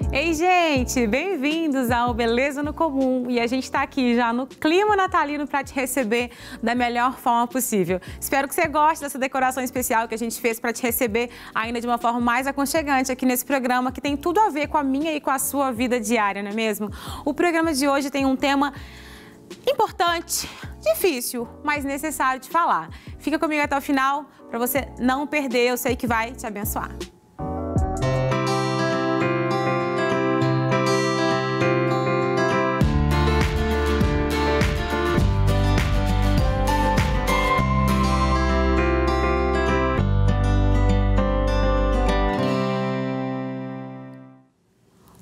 Ei, gente, bem-vindos ao Beleza no Comum. E a gente está aqui já no clima natalino para te receber da melhor forma possível. Espero que você goste dessa decoração especial que a gente fez para te receber ainda de uma forma mais aconchegante aqui nesse programa, que tem tudo a ver com a minha e com a sua vida diária, não é mesmo? O programa de hoje tem um tema importante, difícil, mas necessário de falar. Fica comigo até o final para você não perder, eu sei que vai te abençoar.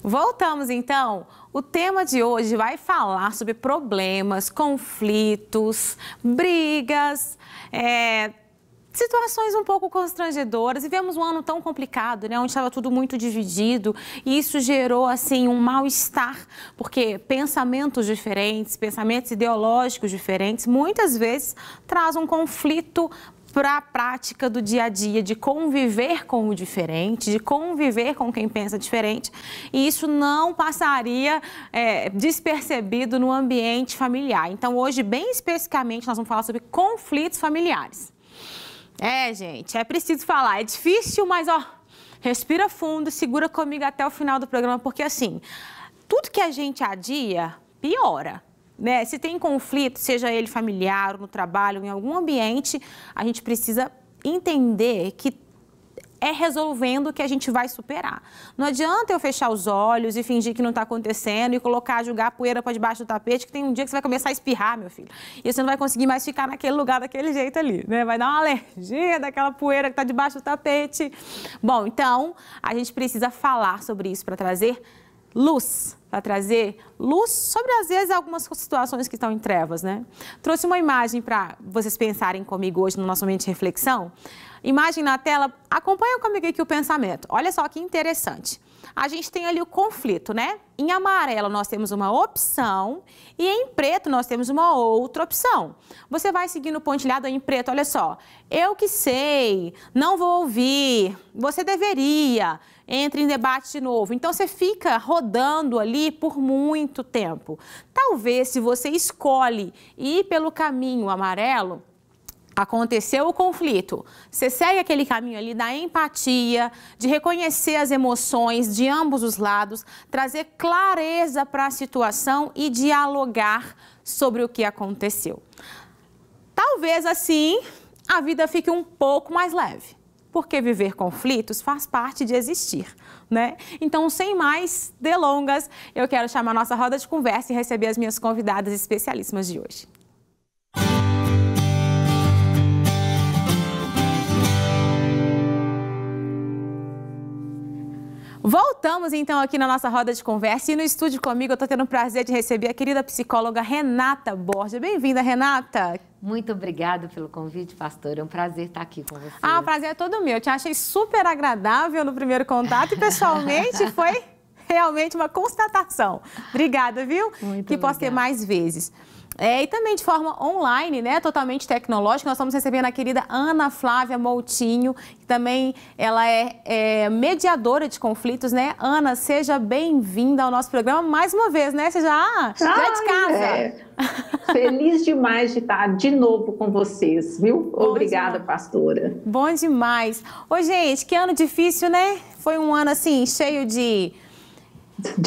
Voltamos então. O tema de hoje vai falar sobre problemas, conflitos, brigas, situações um pouco constrangedoras. Vivemos um ano tão complicado, né, onde estava tudo muito dividido, e isso gerou assim um mal-estar, porque pensamentos diferentes, pensamentos ideológicos diferentes, muitas vezes trazem um conflito para a prática do dia a dia, de conviver com o diferente, de conviver com quem pensa diferente. E isso não passaria despercebido no ambiente familiar. Então, hoje, bem especificamente, nós vamos falar sobre conflitos familiares. Gente, é preciso falar. É difícil, mas, respira fundo, segura comigo até o final do programa, porque, assim, tudo que a gente adia, piora. Né? Se tem conflito, seja ele familiar, no trabalho, em algum ambiente, a gente precisa entender que é resolvendo que a gente vai superar. Não adianta eu fechar os olhos e fingir que não está acontecendo e jogar a poeira para debaixo do tapete, que tem um dia que você vai começar a espirrar, meu filho. E você não vai conseguir mais ficar naquele lugar daquele jeito ali, né? Vai dar uma alergia daquela poeira que está debaixo do tapete. Bom, então, a gente precisa falar sobre isso para trazer luz sobre, às vezes, algumas situações que estão em trevas, né? Trouxe uma imagem para vocês pensarem comigo hoje no nosso momento de reflexão. Imagem na tela, acompanha comigo aqui o pensamento. Olha só que interessante. A gente tem ali o conflito, né? Em amarelo nós temos uma opção e em preto nós temos uma outra opção. Você vai seguindo o pontilhado em preto, olha só. Eu que sei, não vou ouvir, você deveria, entre em debate de novo. Então você fica rodando ali por muito tempo. Talvez se você escolhe ir pelo caminho amarelo, aconteceu o conflito, você segue aquele caminho ali da empatia, de reconhecer as emoções de ambos os lados, trazer clareza para a situação e dialogar sobre o que aconteceu. Talvez assim a vida fique um pouco mais leve, porque viver conflitos faz parte de existir, né? Então, sem mais delongas, eu quero chamar a nossa roda de conversa e receber as minhas convidadas especialíssimas de hoje. Voltamos então aqui na nossa roda de conversa e no estúdio comigo eu estou tendo o prazer de receber a querida psicóloga Renata Borja. Bem-vinda, Renata. Muito obrigada pelo convite, pastora. É um prazer estar aqui com você. O prazer é todo meu. Eu te achei super agradável no primeiro contato e pessoalmente foi realmente uma constatação. Obrigada, viu? Muito que posso ter mais vezes. E também de forma online, né, totalmente tecnológica, nós estamos recebendo a querida Ana Flávia Moutinho, que também ela é mediadora de conflitos, né? Ana, seja bem-vinda ao nosso programa mais uma vez, né? Você já é de casa. Feliz demais de estar de novo com vocês, viu? Obrigada, pastora. Bom demais. Ô, gente, que ano difícil, né? Foi um ano, assim, cheio de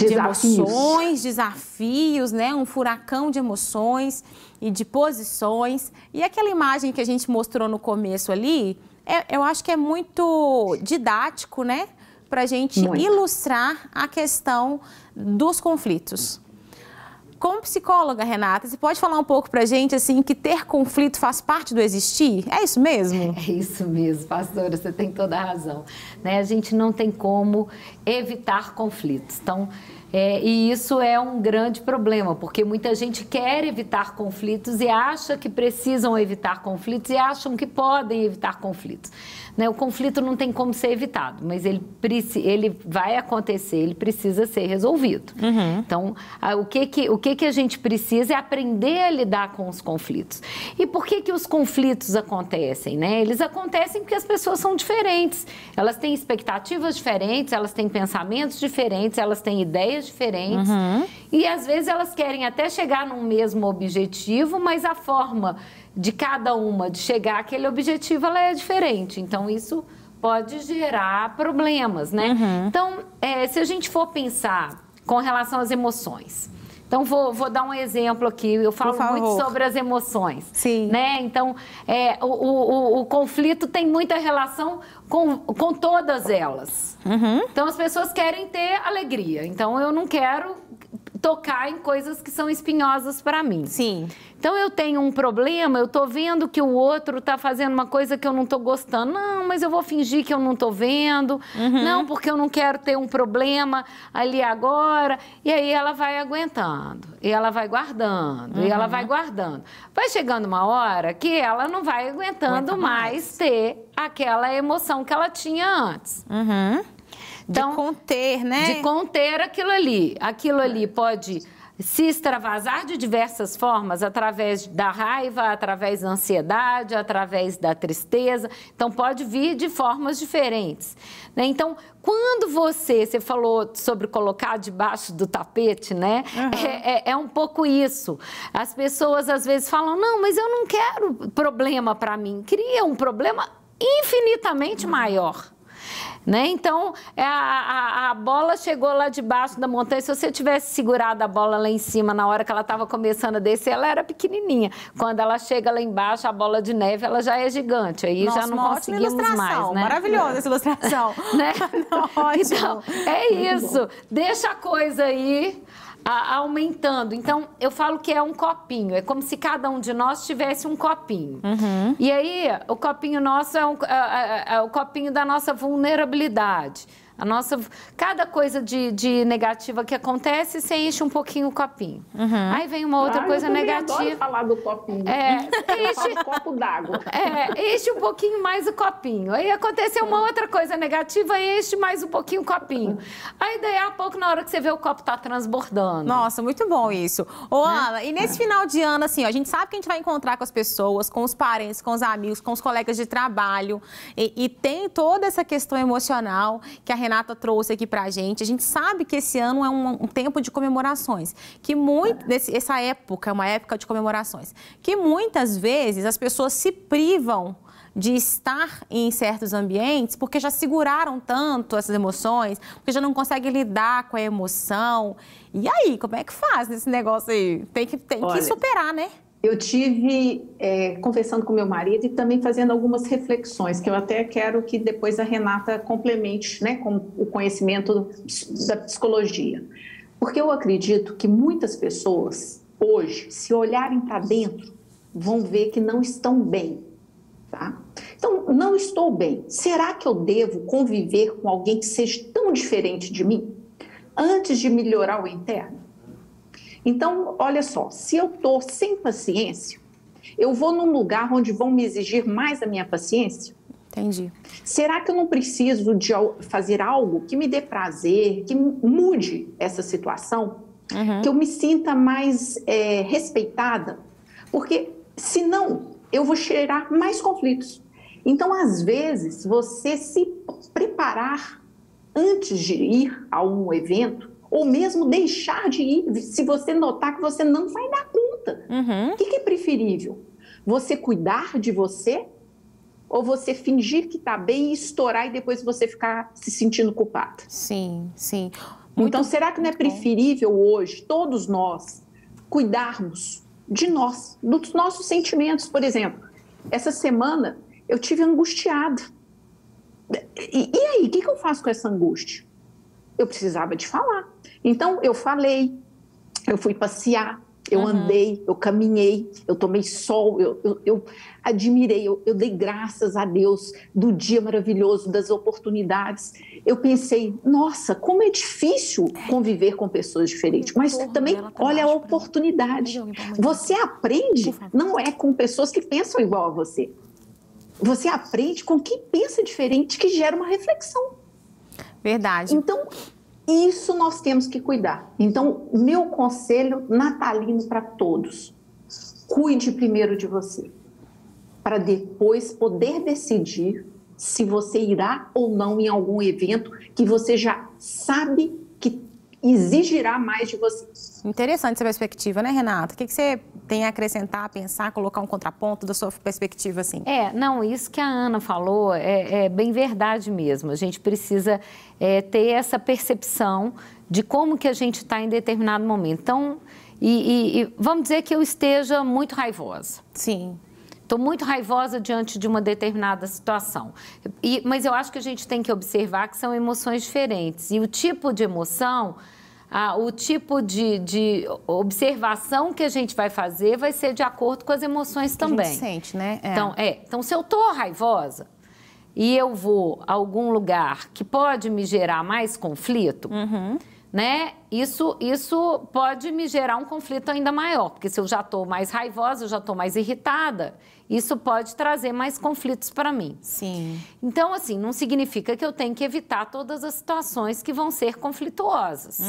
emoções, desafios, né? Um furacão de emoções e de posições. E aquela imagem que a gente mostrou no começo ali, eu acho que é muito didático, né? Para a gente ilustrar a questão dos conflitos. Como psicóloga, Renata, você pode falar um pouco para a gente, assim, que ter conflito faz parte do existir? É isso mesmo? É isso mesmo, pastora, você tem toda a razão. Né? A gente não tem como evitar conflitos. Então, e isso é um grande problema, porque muita gente quer evitar conflitos e acha que precisam evitar conflitos e acham que podem evitar conflitos. Né? O conflito não tem como ser evitado, mas ele vai acontecer, ele precisa ser resolvido. Então, o que que a gente precisa é aprender a lidar com os conflitos. E por que os conflitos acontecem, né? Eles acontecem porque as pessoas são diferentes. Elas têm expectativas diferentes, elas têm pensamentos diferentes, elas têm ideias diferentes. E às vezes elas querem até chegar num mesmo objetivo, mas a forma de cada uma de chegar àquele objetivo, ela é diferente. Então, isso pode gerar problemas, né? Então, se a gente for pensar com relação às emoções... Então, vou dar um exemplo aqui. Eu falo muito sobre as emoções. Sim. Né? Então, o conflito tem muita relação com todas elas. Então, as pessoas querem ter alegria. Então, eu não quero tocar em coisas que são espinhosas para mim. Sim. Então, eu tenho um problema, eu tô vendo que o outro tá fazendo uma coisa que eu não tô gostando. Não, mas eu vou fingir que eu não tô vendo. Não, porque eu não quero ter um problema ali agora. E aí ela vai aguentando, e ela vai guardando, e ela vai guardando. Vai chegando uma hora que ela não vai aguentando mais ter aquela emoção que ela tinha antes. Então, de conter, né? De conter aquilo ali. Aquilo ali pode se extravasar de diversas formas, através da raiva, através da ansiedade, através da tristeza. Então, pode vir de formas diferentes, né? Então, quando você falou sobre colocar debaixo do tapete, né? É um pouco isso. As pessoas, às vezes, falam, não, mas eu não quero problema para mim. Cria um problema infinitamente maior. Né? Então, a bola chegou lá debaixo da montanha. Se você tivesse segurado a bola lá em cima na hora que ela estava começando a descer, ela era pequenininha. Quando ela chega lá embaixo, a bola de neve, ela já é gigante. Aí já não conseguimos mais, né? Maravilhosa essa ilustração. Né? Ótimo. Então, é isso. Deixa a coisa aí aumentando. Então, eu falo que é um copinho. É como se cada um de nós tivesse um copinho. E aí, o copinho nosso é o copinho da nossa vulnerabilidade. Cada coisa de negativa que acontece, você enche um pouquinho o copinho. Aí vem uma outra coisa negativa. Eu adoro falar do copinho. Enche um copo d'água. Enche um pouquinho mais o copinho. Aí aconteceu uma outra coisa negativa, enche mais um pouquinho o copinho. Aí daí a pouco, na hora que você vê, o copo tá transbordando. Nossa, muito bom isso. Ô, Ana, e nesse final de ano, assim, ó, a gente sabe que a gente vai encontrar com as pessoas, com os parentes, com os amigos, com os colegas de trabalho. E tem toda essa questão emocional que a Renata trouxe aqui pra gente. A gente sabe que esse ano é um tempo de comemorações, que essa época é uma época de comemorações, que muitas vezes as pessoas se privam de estar em certos ambientes porque já seguraram tanto essas emoções, porque já não conseguem lidar com a emoção. E aí, como é que faz nesse negócio aí? Tem que superar, né? Eu tive conversando com meu marido e também fazendo algumas reflexões, que eu até quero que depois a Renata complemente, né, com o conhecimento da psicologia. Porque eu acredito que muitas pessoas, hoje, se olharem para dentro, vão ver que não estão bem. Tá? Então, não estou bem. Será que eu devo conviver com alguém que seja tão diferente de mim antes de melhorar o interno? Então, olha só, se eu estou sem paciência, eu vou num lugar onde vão me exigir mais da minha paciência? Entendi. Será que eu não preciso de fazer algo que me dê prazer, que mude essa situação? Que eu me sinta mais respeitada? Porque, senão, eu vou gerar mais conflitos. Então, às vezes, você se preparar antes de ir a um evento, ou mesmo deixar de ir, se você notar que você não vai dar conta. O que é preferível? Você cuidar de você ou você fingir que está bem e estourar e depois você ficar se sentindo culpado? Sim, sim. Então, será que não é preferível hoje, todos nós, cuidarmos de nós, dos nossos sentimentos? Por exemplo, essa semana eu tive angustiada. E aí, o que eu faço com essa angústia? Eu precisava de falar. Então, eu falei, eu fui passear, eu andei, eu caminhei, eu tomei sol, eu admirei, eu dei graças a Deus do dia maravilhoso, das oportunidades. Eu pensei, nossa, como é difícil conviver com pessoas diferentes, mas também, olha a oportunidade. Você aprende, não é com pessoas que pensam igual a você. Você aprende com quem pensa diferente, que gera uma reflexão. Verdade. Então, Isso nós temos que cuidar. Então, meu conselho natalino para todos: cuide primeiro de você, para depois poder decidir se você irá ou não em algum evento que você já sabe que exigirá mais de você. Interessante essa perspectiva, né, Renata? O que você tem a acrescentar, pensar, colocar um contraponto da sua perspectiva, assim? Não, isso que a Ana falou é bem verdade mesmo. A gente precisa ter essa percepção de como que a gente está em determinado momento. Então, vamos dizer que eu esteja muito raivosa. Sim. Estou muito raivosa diante de uma determinada situação. Mas eu acho que a gente tem que observar que são emoções diferentes. E o tipo de emoção, o tipo de observação que a gente vai fazer vai ser de acordo com as emoções também. A gente sente, né? Então, se eu estou raivosa e eu vou a algum lugar que pode me gerar mais conflito, né? Isso pode me gerar um conflito ainda maior, porque se eu já estou mais raivosa, eu já estou mais irritada, isso pode trazer mais conflitos para mim. Sim. Então, assim, não significa que eu tenho que evitar todas as situações que vão ser conflituosas.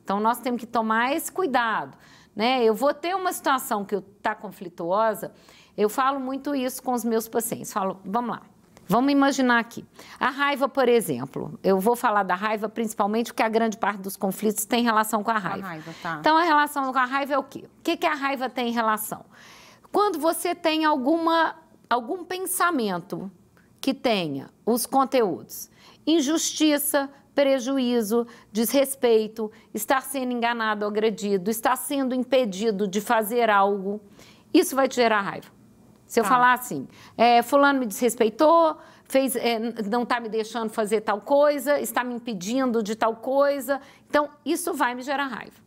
Então, nós temos que tomar esse cuidado, né? Eu vou ter uma situação que está conflituosa, eu falo muito isso com os meus pacientes, falo, vamos lá. Vamos imaginar aqui. A raiva, por exemplo, eu vou falar da raiva principalmente porque a grande parte dos conflitos tem relação com a raiva. Tá. Então, a relação com a raiva é o quê? O que a raiva tem em relação? Quando você tem algum pensamento que tenha os conteúdos: injustiça, prejuízo, desrespeito, estar sendo enganado, agredido, estar sendo impedido de fazer algo, isso vai te gerar raiva. Se eu falar assim, fulano me desrespeitou, não está me deixando fazer tal coisa, está me impedindo de tal coisa, então isso vai me gerar raiva,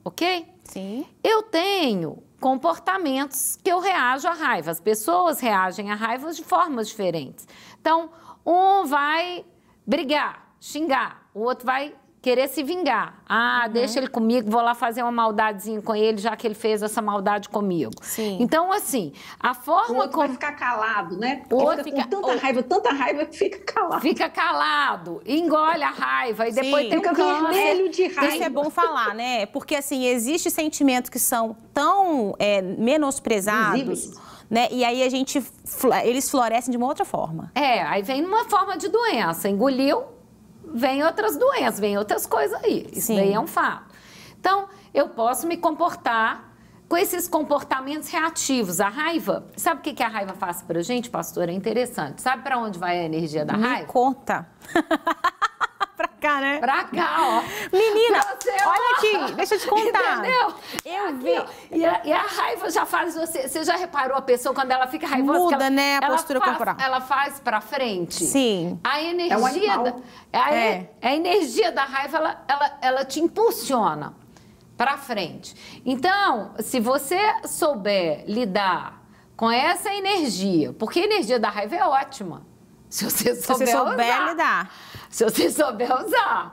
ok? Sim. Eu tenho comportamentos que eu reajo à raiva, as pessoas reagem à raiva de formas diferentes. Então, um vai brigar, xingar, o outro vai querer se vingar. Deixa ele comigo, vou lá fazer uma maldadezinha com ele, já que ele fez essa maldade comigo. Sim. Então, assim, a forma O outro vai ficar calado, né? O outro fica com tanta raiva que fica calado. Fica calado, engole a raiva e depois tem fica vermelho de raiva. Isso é bom falar, né? Porque, assim, existem sentimentos que são tão menosprezados, visíveis, né? E aí eles florescem de uma outra forma. Aí vem numa forma de doença. Engoliu, vem outras doenças, vem outras coisas aí. Isso daí é um fato. Então, eu posso me comportar com esses comportamentos reativos. A raiva, sabe o que a raiva faz pra gente, pastora? É interessante. Sabe pra onde vai a energia da raiva? Me conta. Pra cá, né? Pra cá, ó. Menina, olha aqui, deixa eu te contar. Entendeu? Eu vi. E a raiva já faz você... Você já reparou a pessoa quando ela fica raivosa? Muda, né, a postura corporal. Ela faz pra frente. Sim. A energia... A energia da raiva, ela te impulsiona pra frente. Então, se você souber lidar com essa energia, porque a energia da raiva é ótima. Se você souber lidar. Se você souber usar.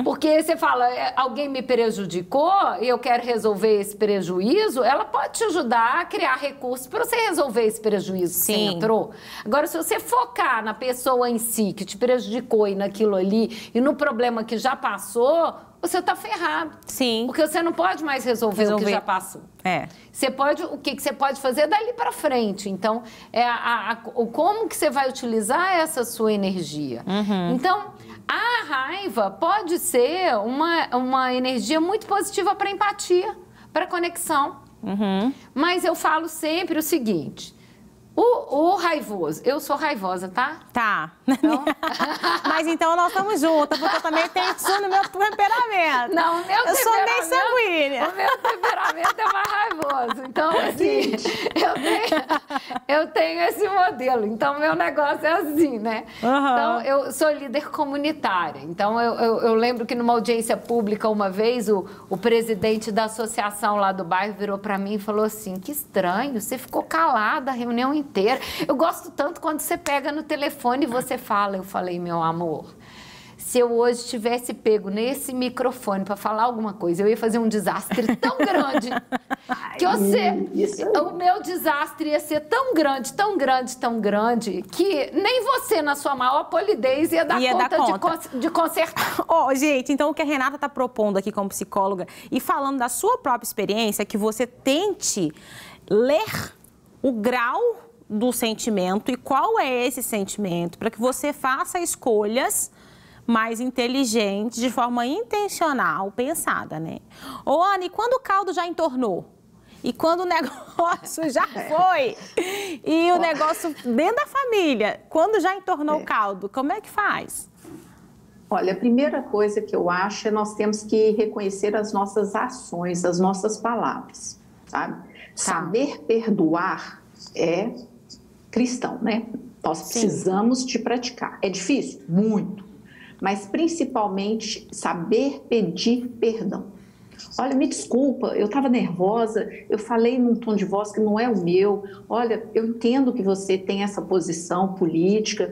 Porque você fala, alguém me prejudicou e eu quero resolver esse prejuízo, ela pode te ajudar a criar recursos para você resolver esse prejuízo que você entrou. Agora, se você focar na pessoa em si, que te prejudicou e naquilo ali, e no problema que já passou, você tá ferrado. Sim. Porque você não pode mais resolver o que já passou. Você pode, o que você pode fazer dali para frente. Então, como que você vai utilizar essa sua energia. Então, a raiva pode ser uma energia muito positiva para empatia, para conexão. Mas eu falo sempre o seguinte... O raivoso, eu sou raivosa, tá? Tá. Então... Mas então nós estamos juntas, porque eu também tenho isso no meu temperamento. Não, o meu eu sou bem sanguínea. O meu temperamento é mais raivoso. Então, assim, eu tenho esse modelo. Então, meu negócio é assim, né? Então, eu sou líder comunitária. Então, eu lembro que numa audiência pública, uma vez, o presidente da associação lá do bairro virou pra mim e falou assim, que estranho, você ficou calada a reunião inteira. Eu gosto tanto quando você pega no telefone e você fala. Eu falei, meu amor, se eu hoje tivesse pego nesse microfone para falar alguma coisa, eu ia fazer um desastre tão grande que o meu desastre ia ser tão grande, tão grande, tão grande, que nem você, na sua maior polidez, ia dar conta. De consertar. Gente, então o que a Renata está propondo aqui como psicóloga e falando da sua própria experiência, é que você tente ler o grau do sentimento e qual é esse sentimento, para que você faça escolhas mais inteligentes, de forma intencional, pensada, né? Ô, Ana, e quando o caldo já entornou? E quando o negócio já foi? E o negócio dentro da família, quando já entornou o caldo, como é que faz? Olha, a primeira coisa que eu acho é nós temos que reconhecer as nossas ações, as nossas palavras, sabe? Saber perdoar é cristão, né? Nós precisamos de praticar. É difícil? Muito. Mas principalmente saber pedir perdão. Olha, me desculpa, eu estava nervosa, eu falei num tom de voz que não é o meu. Olha, eu entendo que você tem essa posição política,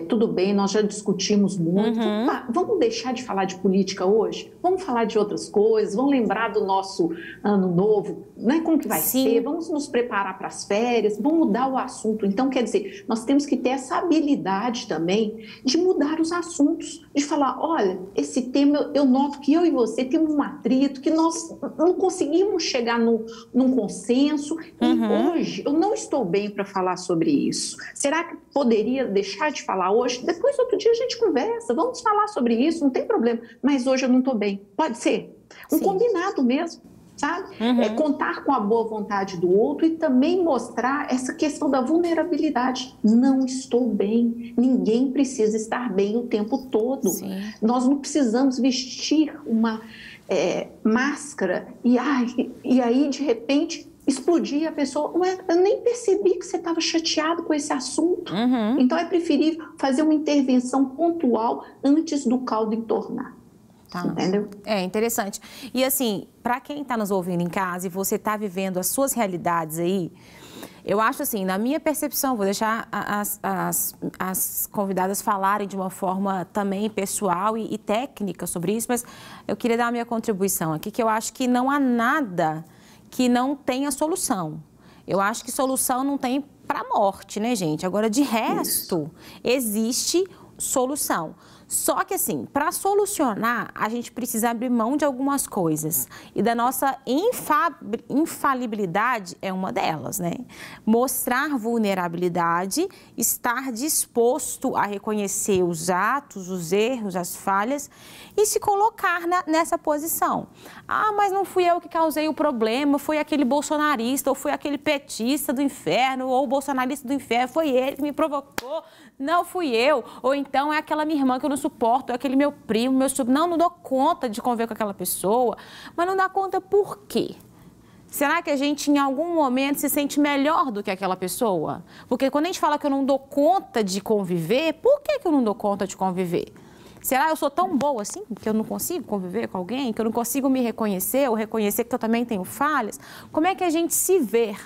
tudo bem, nós já discutimos muito. Vamos deixar de falar de política hoje? Vamos falar de outras coisas, vamos lembrar do nosso ano novo, né? Como que vai ser? Vamos nos preparar para as férias, vamos mudar o assunto. Então, quer dizer, nós temos que ter essa habilidade também de mudar os assuntos, de falar, olha, esse tema, eu noto que eu e você temos um atrito, que nós não conseguimos chegar num consenso e hoje eu não estou bem para falar sobre isso. Será que poderia deixar de falar hoje? Depois, outro dia, a gente conversa, vamos falar sobre isso, não tem problema, mas hoje eu não estou bem. Pode ser? Um combinado mesmo, sabe? Contar com a boa vontade do outro e também mostrar essa questão da vulnerabilidade. Não estou bem, ninguém precisa estar bem o tempo todo. Nós não precisamos vestir uma máscara e aí, de repente, explodir a pessoa. Ué, eu nem percebi que você estava chateado com esse assunto. Então, é preferível fazer uma intervenção pontual antes do caldo entornar. Entendeu? É interessante. E assim, para quem está nos ouvindo em casa e você está vivendo as suas realidades aí, eu acho assim, na minha percepção, vou deixar as convidadas falarem de uma forma também pessoal e técnica sobre isso, mas eu queria dar a minha contribuição aqui, que eu acho que não há nada que não tenha solução. Eu acho que solução não tem para a morte, né, gente? Agora, de resto, existe solução. Só que assim, para solucionar, a gente precisa abrir mão de algumas coisas. E da nossa infalibilidade é uma delas, né? Mostrar vulnerabilidade, estar disposto a reconhecer os atos, os erros, as falhas e se colocar nessa posição. Ah, mas não fui eu que causei o problema, foi aquele bolsonarista, ou foi aquele petista do inferno, ou o bolsonarista do inferno, foi ele que me provocou, não fui eu. Ou então é aquela minha irmã que eu não suporto, é aquele meu primo, meu sobrinho. Não dou conta de conviver com aquela pessoa, mas não dá conta por quê? Será que a gente, em algum momento, se sente melhor do que aquela pessoa? Porque quando a gente fala que eu não dou conta de conviver, por que eu não dou conta de conviver? Será que eu sou tão boa assim, que eu não consigo conviver com alguém, que eu não consigo me reconhecer, ou reconhecer que eu também tenho falhas? Como é que a gente se vê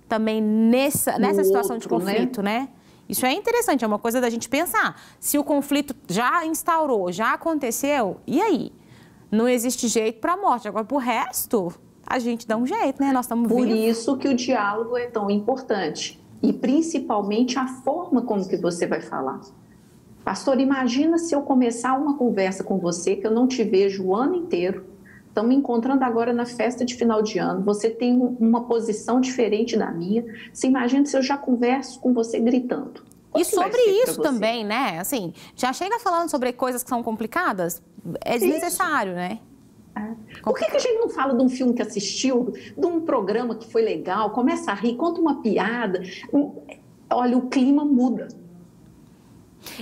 também nessa situação de conflito, né? Isso é interessante, é uma coisa da gente pensar. Se o conflito já instaurou, já aconteceu, e aí? Não existe jeito para a morte. Agora, pro resto, a gente dá um jeito, né? Nós estamos vivos. Por isso que o diálogo é tão importante. E principalmente a forma como que você vai falar. Pastor, imagina se eu começar uma conversa com você que eu não te vejo o ano inteiro. Estamos me encontrando agora na festa de final de ano. Você tem uma posição diferente da minha. Você imagina se eu já converso com você gritando. E sobre isso também, né? Assim, já chega falando sobre coisas que são complicadas, é desnecessário, né? Por que a gente não fala de um filme que assistiu, de um programa que foi legal, começa a rir, conta uma piada? Olha, o clima muda.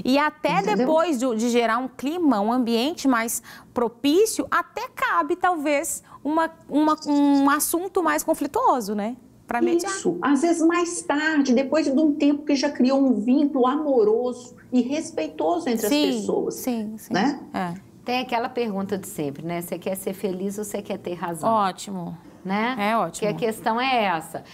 E até depois de gerar um clima, um ambiente mais propício, até cabe, talvez, um assunto mais conflituoso, né? Para mediar. Isso, às vezes mais tarde, depois de um tempo que já criou um vínculo amoroso e respeitoso entre as pessoas. Sim. Né? Tem aquela pergunta de sempre, né? Você quer ser feliz ou você quer ter razão? Ótimo. né? É ótimo. Que a questão é essa.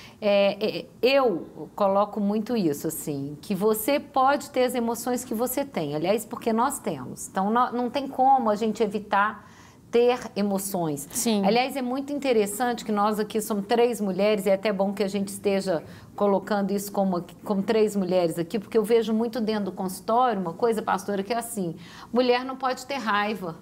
Eu coloco muito isso, assim, que você pode ter as emoções que você tem. Aliás, porque nós temos. Então, não tem como a gente evitar ter emoções. Sim. Aliás, é muito interessante que nós aqui somos 3 mulheres, e é até bom que a gente esteja colocando isso como 3 mulheres aqui, porque eu vejo muito dentro do consultório uma coisa, pastora, que é assim, mulher não pode ter raiva.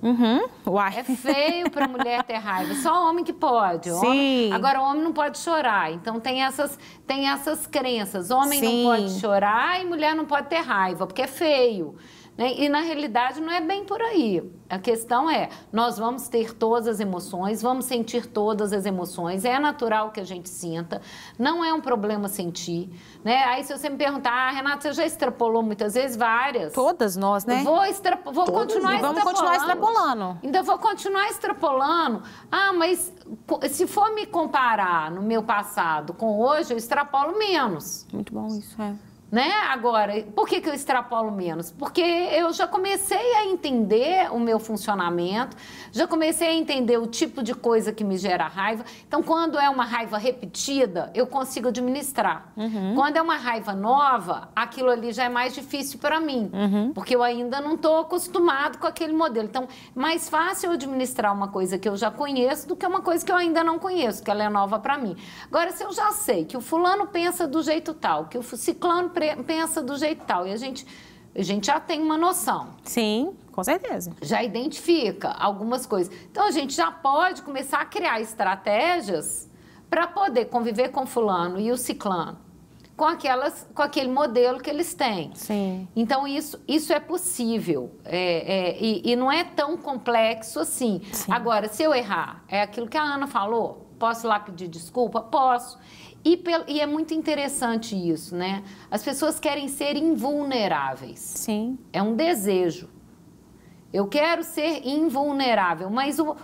Uai. É feio para mulher ter raiva, só homem que pode. Sim. Agora, o homem não pode chorar, então tem essas crenças, homem Sim. não pode chorar e mulher não pode ter raiva, porque é feio. Né? E, na realidade, não é bem por aí. A questão é, nós vamos ter todas as emoções, vamos sentir todas as emoções, é natural que a gente sinta, não é um problema sentir. Né? Aí, se você me perguntar, Renata, você já extrapolou muitas vezes? Várias. Todas nós, né? Vou continuar extrapolando. Vamos continuar extrapolando. Ainda vou continuar extrapolando. Ah, mas se for me comparar no meu passado com hoje, eu extrapolo menos. Muito bom isso, é. Né? Agora, por que eu extrapolo menos? Porque eu já comecei a entender o meu funcionamento, já comecei a entender o tipo de coisa que me gera raiva. Então, quando é uma raiva repetida, eu consigo administrar. Quando é uma raiva nova, aquilo ali já é mais difícil para mim, porque eu ainda não estou acostumado com aquele modelo. Então, mais fácil eu administrar uma coisa que eu já conheço do que uma coisa que eu ainda não conheço, que ela é nova para mim. Agora, se eu já sei que o fulano pensa do jeito tal, que o ciclano pensa do jeito tal, e a gente já tem uma noção. Sim, com certeza. Já identifica algumas coisas. Então, a gente já pode começar a criar estratégias para poder conviver com fulano e o ciclano, com aquele modelo que eles têm. Sim. Então, isso é possível. E não é tão complexo assim. Sim. Agora, se eu errar, é aquilo que a Ana falou, posso ir lá pedir desculpa? Posso. E é muito interessante isso, né? As pessoas querem ser invulneráveis. Sim. É um desejo. Eu quero ser invulnerável, mas o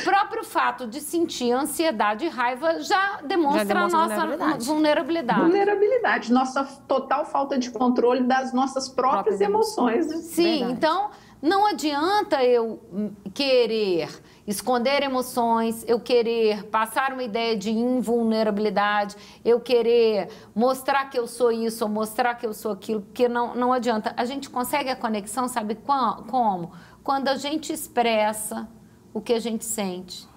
próprio fato de sentir ansiedade e raiva já demonstra a nossa vulnerabilidade. Vulnerabilidade, nossa total falta de controle das nossas próprias emoções. Né? Sim, verdade. Então não adianta eu querer esconder emoções, eu querer passar uma ideia de invulnerabilidade, eu querer mostrar que eu sou isso ou mostrar que eu sou aquilo, porque não adianta. A gente consegue a conexão, sabe como? Quando a gente expressa o que a gente sente.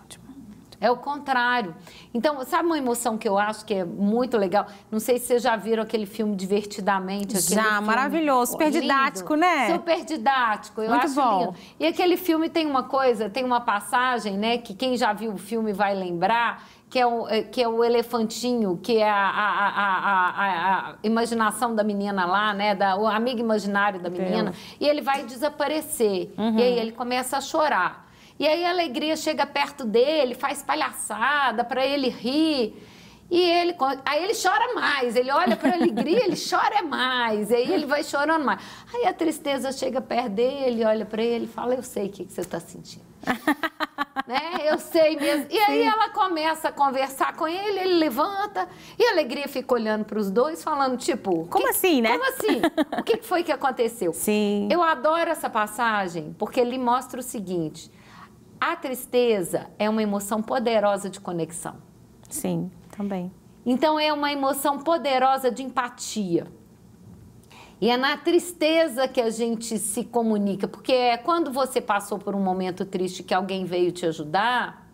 É o contrário. Então, sabe uma emoção que eu acho que é muito legal? Não sei se vocês já viram aquele filme Divertidamente. Já, maravilhoso, super didático, né? Super didático, eu muito acho bom. Lindo. E aquele filme tem uma passagem, né, que quem já viu o filme vai lembrar, que é o elefantinho, que é a imaginação da menina lá, né, o amigo imaginário da menina, e ele vai desaparecer, e aí ele começa a chorar. E aí a alegria chega perto dele, faz palhaçada para ele rir. Aí ele chora mais, ele olha para a alegria, ele chora mais, aí ele vai chorando mais. Aí a tristeza chega perto dele, olha para ele e fala, eu sei o que você está sentindo. Né? Eu sei mesmo. E aí ela começa a conversar com ele, ele levanta, e a alegria fica olhando para os dois, falando tipo... Como assim, né? Como assim? O que foi que aconteceu? Sim. Eu adoro essa passagem, porque ele mostra o seguinte... A tristeza é uma emoção poderosa de conexão. Sim, também. Então, é uma emoção poderosa de empatia. E é na tristeza que a gente se comunica, porque é quando você passou por um momento triste que alguém veio te ajudar,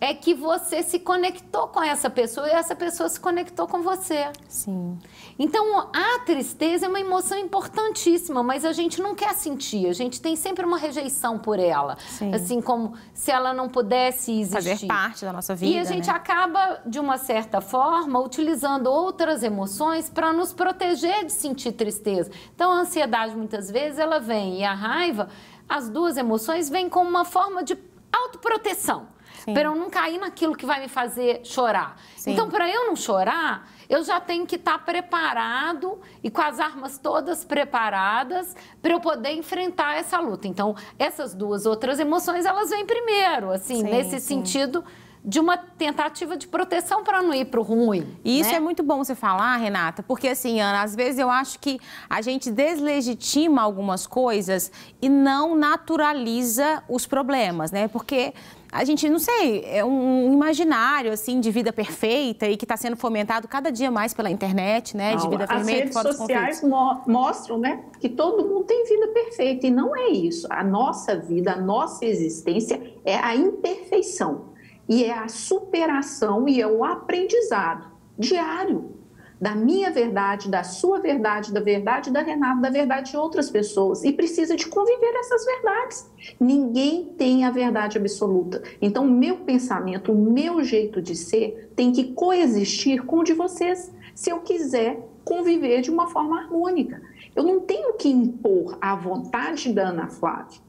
é que você se conectou com essa pessoa e essa pessoa se conectou com você. Sim. Então, a tristeza é uma emoção importantíssima, mas a gente não quer sentir, a gente tem sempre uma rejeição por ela. Sim. Assim como se ela não pudesse existir. Fazer parte da nossa vida, e a gente né? acaba, de uma certa forma, utilizando outras emoções para nos proteger de sentir tristeza. Então, a ansiedade, muitas vezes, ela vem, e a raiva, as duas emoções vêm como uma forma de autoproteção. Para eu não cair naquilo que vai me fazer chorar. Sim. Então, para eu não chorar, eu já tenho que estar preparado e com as armas todas preparadas para eu poder enfrentar essa luta. Então, essas duas outras emoções, elas vêm primeiro, assim, nesse sentido de uma tentativa de proteção para não ir para o ruim. E isso né? é muito bom você falar, Renata, porque assim, Ana, às vezes eu acho que a gente deslegitima algumas coisas e não naturaliza os problemas, né? Porque a gente, não sei, é um imaginário, assim, de vida perfeita e que está sendo fomentado cada dia mais pela internet, né? De vida perfeita, as redes sociais mostram, né, que todo mundo tem vida perfeita e não é isso. A nossa vida, a nossa existência é a imperfeição e é a superação e é o aprendizado diário da minha verdade, da sua verdade, da verdade da Renata, da verdade de outras pessoas. E precisa de conviver essas verdades. Ninguém tem a verdade absoluta. Então, o meu pensamento, o meu jeito de ser tem que coexistir com o de vocês, se eu quiser conviver de uma forma harmônica. Eu não tenho que impor a vontade da Ana Flávia.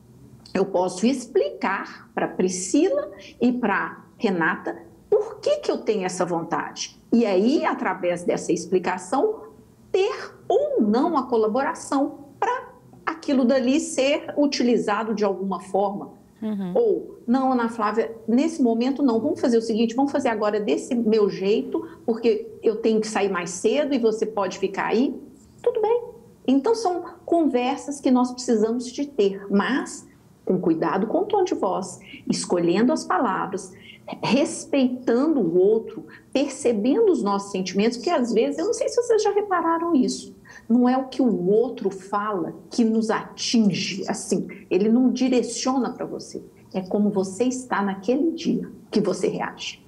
Eu posso explicar para Priscila e para Renata por que eu tenho essa vontade. E aí, através dessa explicação, ter ou não a colaboração para aquilo dali ser utilizado de alguma forma. Ou, não, Ana Flávia, nesse momento não, vamos fazer o seguinte, vamos fazer agora desse meu jeito, porque eu tenho que sair mais cedo e você pode ficar aí. Tudo bem. Então, são conversas que nós precisamos de ter, mas com cuidado com o tom de voz, escolhendo as palavras, respeitando o outro, percebendo os nossos sentimentos, porque às vezes, eu não sei se vocês já repararam isso, não é o que o outro fala que nos atinge, assim, ele não direciona para você, é como você está naquele dia que você reage.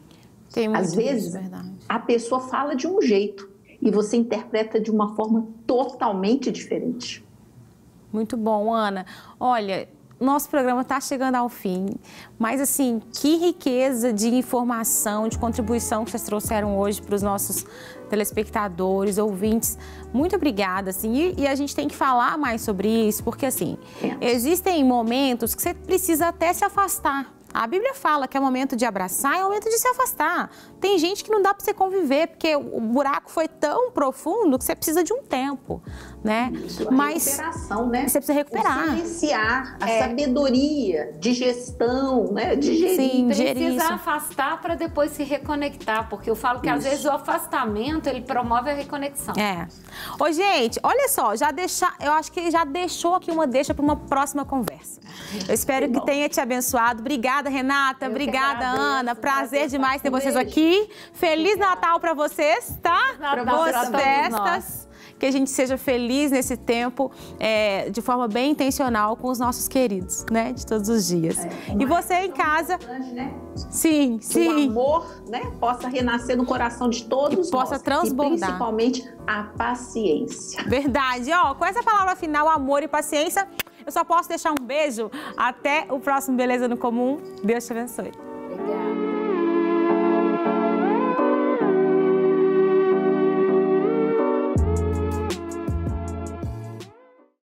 Tem muito às vezes, isso, verdade. A pessoa fala de um jeito e você interpreta de uma forma totalmente diferente. Muito bom, Ana. Olha, nosso programa está chegando ao fim, mas assim, que riqueza de informação, de contribuição que vocês trouxeram hoje para os nossos telespectadores, ouvintes. Muito obrigada, assim, e a gente tem que falar mais sobre isso, porque assim, existem momentos que você precisa até se afastar. A Bíblia fala que é momento de abraçar, é momento de se afastar. Tem gente que não dá para você conviver, porque o buraco foi tão profundo que você precisa de um tempo, né? Isso, a recuperação, né? Você precisa recuperar. O silenciar, a sabedoria de gestão, né? De gerir. Sim, Precisa afastar para depois se reconectar, porque eu falo que às vezes o afastamento, ele promove a reconexão. Ô, gente, olha só, eu acho que ele já deixou aqui uma deixa para uma próxima conversa. Eu espero que tenha te abençoado. Obrigada, Renata. Obrigada, Ana. Prazer demais ter vocês aqui. Feliz Natal para vocês, tá? Boas festas. Que a gente seja feliz nesse tempo, de forma bem intencional com os nossos queridos, né? De todos os dias. E você em casa... Né? Sim, sim. Que o amor, né, possa renascer no coração de todos nós. Possa transbordar. E principalmente a paciência. Verdade. Ó, com essa palavra final, amor e paciência, eu só posso deixar um beijo. Até o próximo Beleza no Comum. Deus te abençoe.